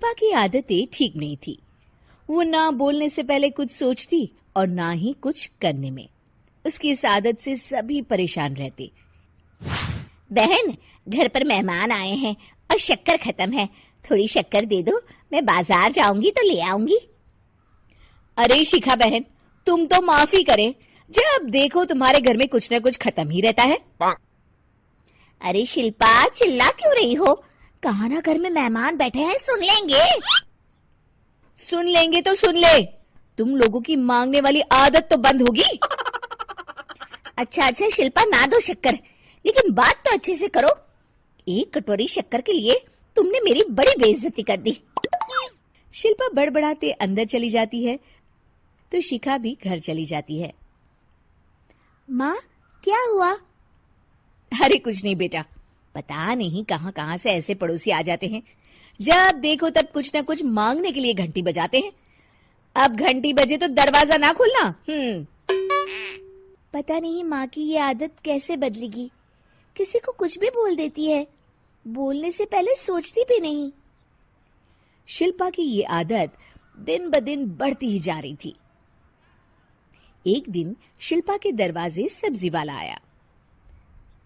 शिल्पा की आदतें ठीक नहीं थी। वो ना बोलने से पहले कुछ सोचती और ना ही कुछ करने में। उसकी इस आदत से सभी परेशान रहते। बहन, घर पर मेहमान आए हैं और शक्कर खत्म है, थोड़ी शक्कर दे दो, मैं बाजार जाऊंगी तो ले आऊंगी। अरे शिखा बहन, तुम तो माफी करे, जब देखो तुम्हारे घर में कुछ न कुछ खत्म ही रहता है। अरे शिल्पा, चिल्ला क्यों रही हो? कहा ना घर में मेहमान बैठे हैं, सुन लेंगे। सुन लेंगे तो सुन ले, तुम लोगों की मांगने वाली आदत तो बंद होगी। अच्छा शिल्पा, ना दो शक्कर, लेकिन बात तो अच्छे से करो। एक कटोरी शक्कर के लिए तुमने मेरी बड़ी बेइज्जती कर दी। शिल्पा बड़बड़ाते अंदर चली जाती है तो शिखा भी घर चली जाती है। माँ, क्या हुआ? अरे कुछ नहीं बेटा, पता नहीं कहां कहां से ऐसे पड़ोसी आ जाते हैं, जब देखो तब कुछ न कुछ मांगने के लिए घंटी बजाते हैं। अब घंटी बजे तो दरवाजा ना खोलना। पता नहीं माँ की ये आदत कैसे बदलेगी, किसी को कुछ भी बोल देती है, बोलने से पहले सोचती भी नहीं। शिल्पा की ये आदत दिन ब दिन बढ़ती ही जा रही थी। एक दिन शिल्पा के दरवाजे सब्जी वाला आया।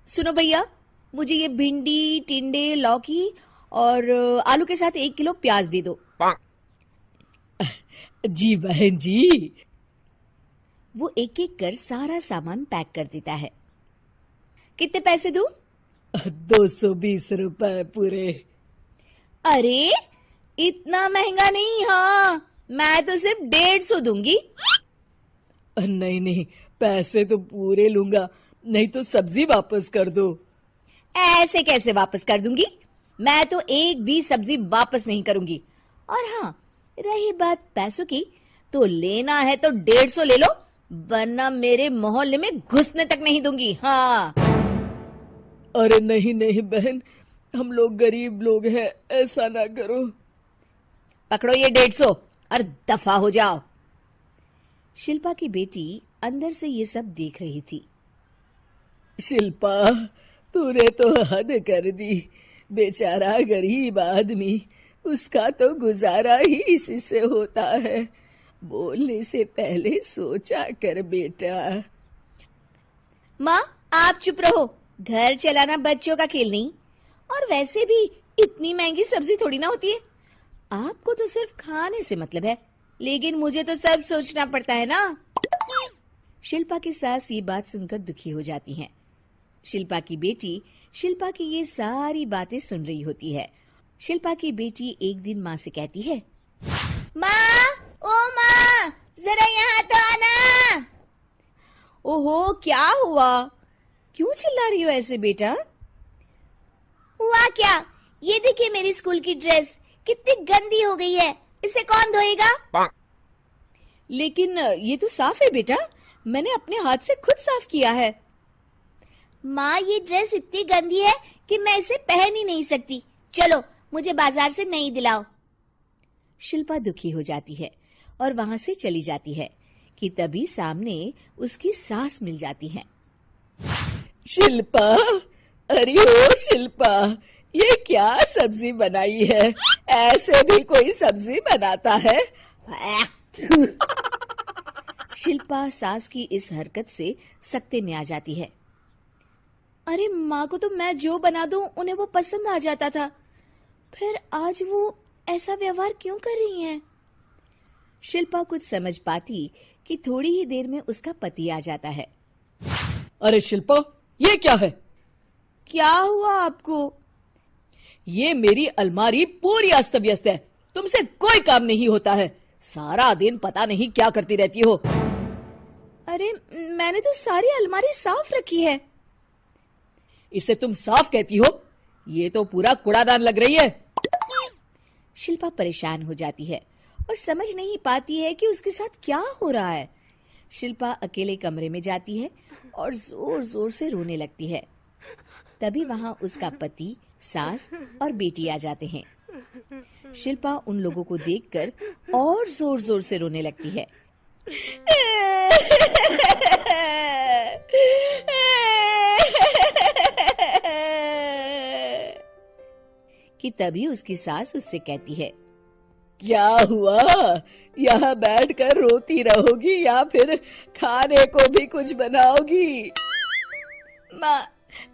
सुनो भैया, मुझे ये भिंडी, टिंडे, लौकी और आलू के साथ 1 किलो प्याज दे दो। जी बहन जी। वो एक एक कर सारा सामान पैक कर देता है। कितने पैसे दूं? 220 रुपए पूरे। अरे इतना महंगा नहीं, हाँ मैं तो सिर्फ 150 दूंगी। नहीं नहीं, पैसे तो पूरे लूंगा, नहीं तो सब्जी वापस कर दो। ऐसे कैसे वापस कर दूंगी? मैं तो एक भी सब्जी वापस नहीं करूंगी। और हाँ, रही बात पैसों की, तो लेना है तो 150 ले लो, वरना मेरे मोहल्ले में घुसने तक नहीं दूंगी। हाँ। अरे नहीं नहीं बहन, हम लोग गरीब लोग हैं, ऐसा ना करो। पकड़ो ये 150 और दफा हो जाओ। शिल्पा की बेटी अंदर से ये सब देख रही थी। शिल्पा, तूने तो हद कर दी। बेचारा गरीब आदमी, उसका तो गुजारा ही इसी से होता है। बोलने से पहले सोचा कर बेटा। माँ आप चुप रहो, घर चलाना बच्चों का खेल नहीं, और वैसे भी इतनी महंगी सब्जी थोड़ी ना होती है। आपको तो सिर्फ खाने से मतलब है, लेकिन मुझे तो सब सोचना पड़ता है ना। शिल्पा की सास ये बात सुनकर दुखी हो जाती हैं। शिल्पा की बेटी शिल्पा की ये सारी बातें सुन रही होती है। शिल्पा की बेटी एक दिन माँ से कहती है, माँ, ओ माँ, जरा यहाँ तो आना। ओहो क्या हुआ, क्यों चिल्ला रही हो ऐसे बेटा? हुआ क्या, ये देखिए मेरी स्कूल की ड्रेस कितनी गंदी हो गई है, इसे कौन धोएगा? लेकिन ये तो साफ है बेटा, मैंने अपने हाथ से खुद साफ किया है। माँ, ये ड्रेस इतनी गंदी है कि मैं इसे पहन ही नहीं सकती, चलो मुझे बाजार से नई दिलाओ। शिल्पा दुखी हो जाती है और वहां से चली जाती है कि तभी सामने उसकी सास मिल जाती है। शिल्पा, अरे ओ शिल्पा, ये क्या सब्जी बनाई है? ऐसे भी कोई सब्जी बनाता है? शिल्पा सास की इस हरकत से सख्ते में आ जाती है। अरे माँ को तो मैं जो बना दूं उन्हें वो पसंद आ जाता था, फिर आज वो ऐसा व्यवहार क्यों कर रही हैं? शिल्पा कुछ समझ पाती कि थोड़ी ही देर में उसका पति आ जाता है। अरे शिल्पा, ये क्या है? क्या हुआ आपको? ये मेरी अलमारी पूरी अस्त व्यस्त है, तुमसे कोई काम नहीं होता है, सारा दिन पता नहीं क्या करती रहती हो। अरे मैंने तो सारी अलमारी साफ रखी है। इसे तुम साफ कहती हो? ये तो पूरा कूड़ादान लग रही है। शिल्पा परेशान हो जाती है और समझ नहीं पाती है कि उसके साथ क्या हो रहा है। शिल्पा अकेले कमरे में जाती है और जोर जोर से रोने लगती है। तभी वहां उसका पति, सास और बेटी आ जाते हैं। शिल्पा उन लोगों को देखकर और जोर जोर से रोने लगती है। कि तभी उसकी सास उससे कहती है, क्या हुआ? यहाँ बैठकर रोती रहोगी या फिर खाने को भी कुछ बनाओगी? माँ,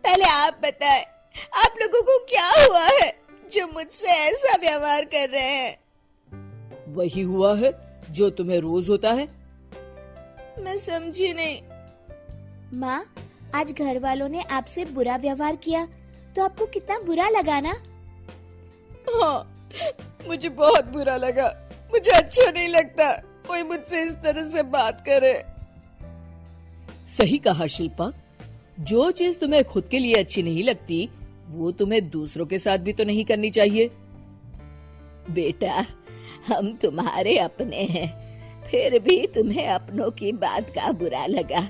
पहले आप बताएं, आप लोगों को क्या हुआ है जो मुझसे ऐसा व्यवहार कर रहे हैं? वही हुआ है जो तुम्हें रोज होता है। मैं समझी नहीं। माँ, आज घर वालों ने आपसे बुरा व्यवहार किया तो आपको कितना बुरा लगा ना? हाँ, मुझे बहुत बुरा लगा। मुझे अच्छा नहीं लगता कोई मुझसे इस तरह से बात करे। सही कहा शिल्पा, जो चीज तुम्हें खुद के लिए अच्छी नहीं लगती वो तुम्हें दूसरों के साथ भी तो नहीं करनी चाहिए। बेटा, हम तुम्हारे अपने हैं, फिर भी तुम्हें अपनों की बात का बुरा लगा।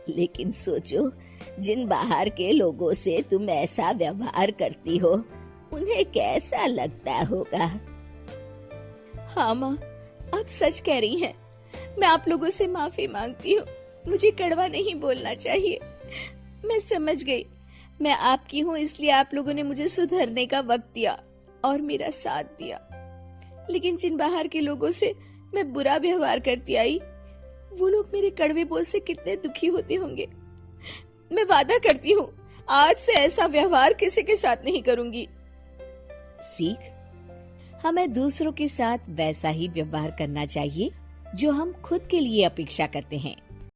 लेकिन सोचो, जिन बाहर के लोगों से तुम ऐसा व्यवहार करती हो उन्हें कैसा लगता होगा। हाँ माँ, आप सच कह रही हैं। मैं आप लोगों से माफी मांगती हूँ। मुझे कड़वा नहीं बोलना चाहिए। मैं समझ गई। मैं आपकी हूँ, इसलिए आप लोगों ने मुझे सुधरने का वक्त दिया और मेरा साथ दिया। लेकिन जिन बाहर के लोगों से मैं बुरा व्यवहार करती आई, वो लोग मेरे कड़वे बोल से कितने दुखी होते होंगे। मैं वादा करती हूँ, आज से ऐसा व्यवहार किसी के साथ नहीं करूंगी। सीख, हमें दूसरों के साथ वैसा ही व्यवहार करना चाहिए जो हम खुद के लिए अपेक्षा करते हैं।